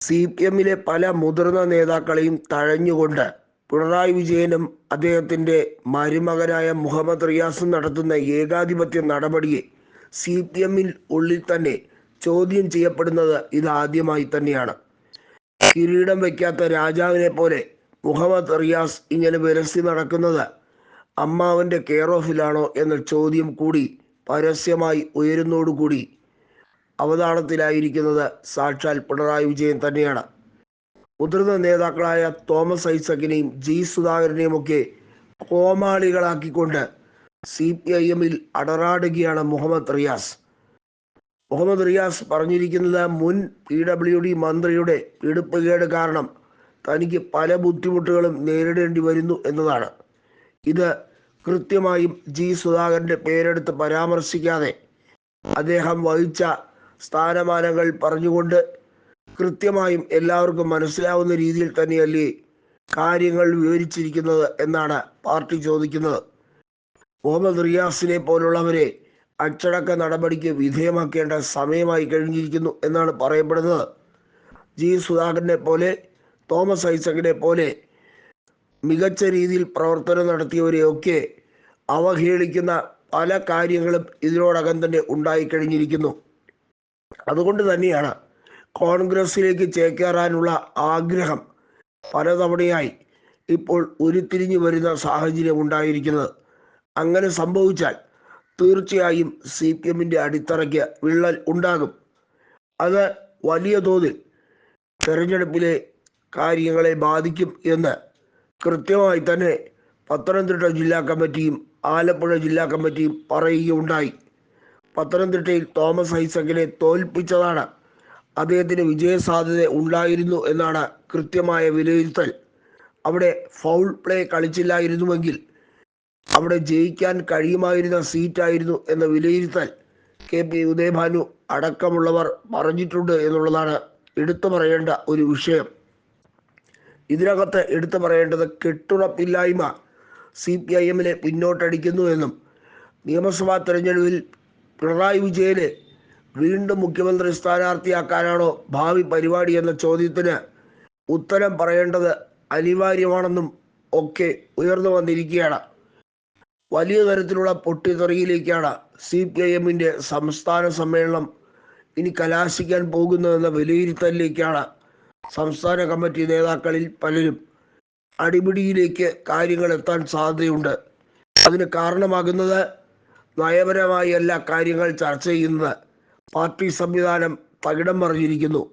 CPM-ലെ പല മുതിർന്ന നേതാക്കളെയും തഴഞ്ഞുകൊണ്ട് പിണറായി വിജയനും അദ്ദേഹത്തിൻ്റെ മരുമകനായ മുഹമ്മദ് റിയാസും നടത്തുന്ന ഏകാധിപത്യ നടപടിയെ CPM-ൽ ഉള്ളിൽ തന്നെ ചോദ്യം ചെയ്യപ്പെടുന്നത് ഇതാദ്യമായി തന്നെയാണ്. കിരീടം വയ്ക്കാത്ത രാജാവിനെ പോലെ മുഹമ്മദ് റിയാസ് ഇങ്ങനെ വിരസി നടക്കുന്നത് അമ്മാവൻ്റെ കെയർ ഓഫിലാണോ എന്ന ചോദ്യം കൂടി പരസ്യമായി ഉയരുന്നതോടുകൂടി അവതാളത്തിലായിരിക്കുന്നത് സാക്ഷാൽ പിണറായി വിജയൻ തന്നെയാണ്. മുതിർന്ന നേതാക്കളായ തോമസ് ഐസക്കിനെയും ജി സുധാകരനെയും ഒക്കെ കോമാളികളാക്കിക്കൊണ്ട് CPIM-ൽ അടറാടുകയാണ് മുഹമ്മദ് റിയാസ്. മുഹമ്മദ് റിയാസ് പറഞ്ഞിരിക്കുന്നത് മുൻ PWD മന്ത്രിയുടെ പിടിപ്പുകേട് കാരണം തനിക്ക് പല ബുദ്ധിമുട്ടുകളും നേരിടേണ്ടി വരുന്നു എന്നതാണ്. ഇത് കൃത്യമായും ജി സുധാകരൻ്റെ പേരെടുത്ത് പരാമർശിക്കാതെ അദ്ദേഹം വഹിച്ച സ്ഥാനമാനങ്ങൾ പറഞ്ഞുകൊണ്ട് കൃത്യമായും എല്ലാവർക്കും മനസ്സിലാവുന്ന രീതിയിൽ തന്നെയല്ലേ കാര്യങ്ങൾ വിവരിച്ചിരിക്കുന്നത് എന്നാണ് പാർട്ടി ചോദിക്കുന്നത്. മുഹമ്മദ് റിയാസിനെ പോലുള്ളവരെ അച്ചടക്ക നടപടിക്ക് വിധേയമാക്കേണ്ട സമയമായി കഴിഞ്ഞിരിക്കുന്നു എന്നാണ് പറയപ്പെടുന്നത്. ജി സുധാകരനെ പോലെ തോമസ് ഐസക്കിനെ പോലെ മികച്ച രീതിയിൽ പ്രവർത്തനം നടത്തിയവരെയൊക്കെ അവഹേളിക്കുന്ന പല കാര്യങ്ങളും ഇതിനോടകം തന്നെ ഉണ്ടായിക്കഴിഞ്ഞിരിക്കുന്നു. അതുകൊണ്ട് തന്നെയാണ് കോൺഗ്രസിലേക്ക് ചേക്കേറാനുള്ള ആഗ്രഹം പലതവണയായി ഇപ്പോൾ ഉരുത്തിരിഞ്ഞു വരുന്ന സാഹചര്യം ഉണ്ടായിരിക്കുന്നത്. അങ്ങനെ സംഭവിച്ചാൽ തീർച്ചയായും CPM-ന്റെ അടിത്തറയ്ക്ക് വിള്ളൽ ഉണ്ടാകും. അത് വലിയ തോതിൽ തെരഞ്ഞെടുപ്പിലെ കാര്യങ്ങളെ ബാധിക്കും എന്ന് കൃത്യമായി തന്നെ പത്തനംതിട്ട ജില്ലാ കമ്മിറ്റിയും ആലപ്പുഴ ജില്ലാ കമ്മിറ്റിയും പറയുകയുണ്ടായി. പത്തനംതിട്ടയിൽ തോമസ് ഐസക്കിനെ തോൽപ്പിച്ചതാണ് അദ്ദേഹത്തിന് വിജയസാധ്യത ഉണ്ടായിരുന്നു എന്നാണ് കൃത്യമായ വിലയിരുത്തൽ. അവിടെ ഫൗൾ പ്ലേ കളിച്ചില്ലായിരുന്നുവെങ്കിൽ അവിടെ ജയിക്കാൻ കഴിയുമായിരുന്ന സീറ്റായിരുന്നു എന്ന വിലയിരുത്തൽ KP ഉദയഭാനു അടക്കമുള്ളവർ പറഞ്ഞിട്ടുണ്ട് എന്നുള്ളതാണ് എടുത്തു പറയേണ്ട ഒരു വിഷയം. ഇതിനകത്ത് എടുത്തു പറയേണ്ടത് കെട്ടുറപ്പില്ലായ്മ CPIM-ലെ പിന്നോട്ടടിക്കുന്നു എന്നും നിയമസഭാ തെരഞ്ഞെടുപ്പിൽ പിണറായി വിജയനെ വീണ്ടും മുഖ്യമന്ത്രി സ്ഥാനാർത്ഥിയാക്കാനാണോ ഭാവി പരിപാടി എന്ന ചോദ്യത്തിന് ഉത്തരം പറയേണ്ടത് അനിവാര്യമാണെന്നും ഒക്കെ ഉയർന്നു വന്നിരിക്കുകയാണ്. വലിയ തരത്തിലുള്ള പൊട്ടിത്തെറിയിലേക്കാണ് CPIM-ന്റെ സംസ്ഥാന സമ്മേളനം ഇനി കലാശിക്കാൻ പോകുന്നതെന്ന വിലയിരുത്തലിലേക്കാണ് സംസ്ഥാന കമ്മിറ്റി നേതാക്കളിൽ പലരും. അടിപിടിയിലേക്ക് കാര്യങ്ങൾ എത്താൻ സാധ്യതയുണ്ട്. അതിന് കാരണമാകുന്നത് നയപരമായി എല്ലാ കാര്യങ്ങൾ ചർച്ച ചെയ്യുന്നത് പാർട്ടി സംവിധാനം തകിടം മറിഞ്ഞിരിക്കുന്നു.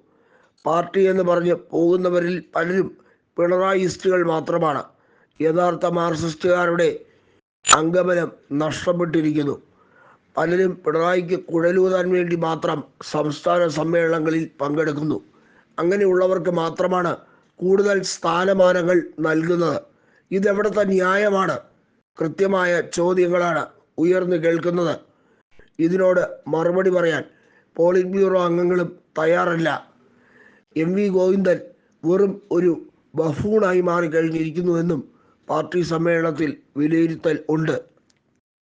പാർട്ടി എന്ന് പറഞ്ഞ് പോകുന്നവരിൽ പലരും പിണറായിസ്റ്റുകൾ മാത്രമാണ്. യഥാർത്ഥ മാർക്സിസ്റ്റുകാരുടെ അംഗബലം നഷ്ടപ്പെട്ടിരിക്കുന്നു. പലരും പിണറായിക്ക് കുഴലൂതാൻ വേണ്ടി മാത്രം സംസ്ഥാന സമ്മേളനങ്ങളിൽ പങ്കെടുക്കുന്നു. അങ്ങനെയുള്ളവർക്ക് മാത്രമാണ് കൂടുതൽ സ്ഥാനമാനങ്ങൾ നൽകുന്നത്. ഇതെവിടുത്തെ ന്യായമാണ്? കൃത്യമായ ചോദ്യങ്ങളാണ് ഉയർന്നു കേൾക്കുന്നത്. ഇതിനോട് മറുപടി പറയാൻ പോളിറ്റ് ബ്യൂറോ അംഗങ്ങളും തയ്യാറല്ല. MV ഗോവിന്ദൻ വെറും ഒരു ബഫൂണായി മാറിക്കഴിഞ്ഞിരിക്കുന്നുവെന്നും പാർട്ടി സമ്മേളനത്തിൽ വിലയിരുത്തൽ ഉണ്ട്.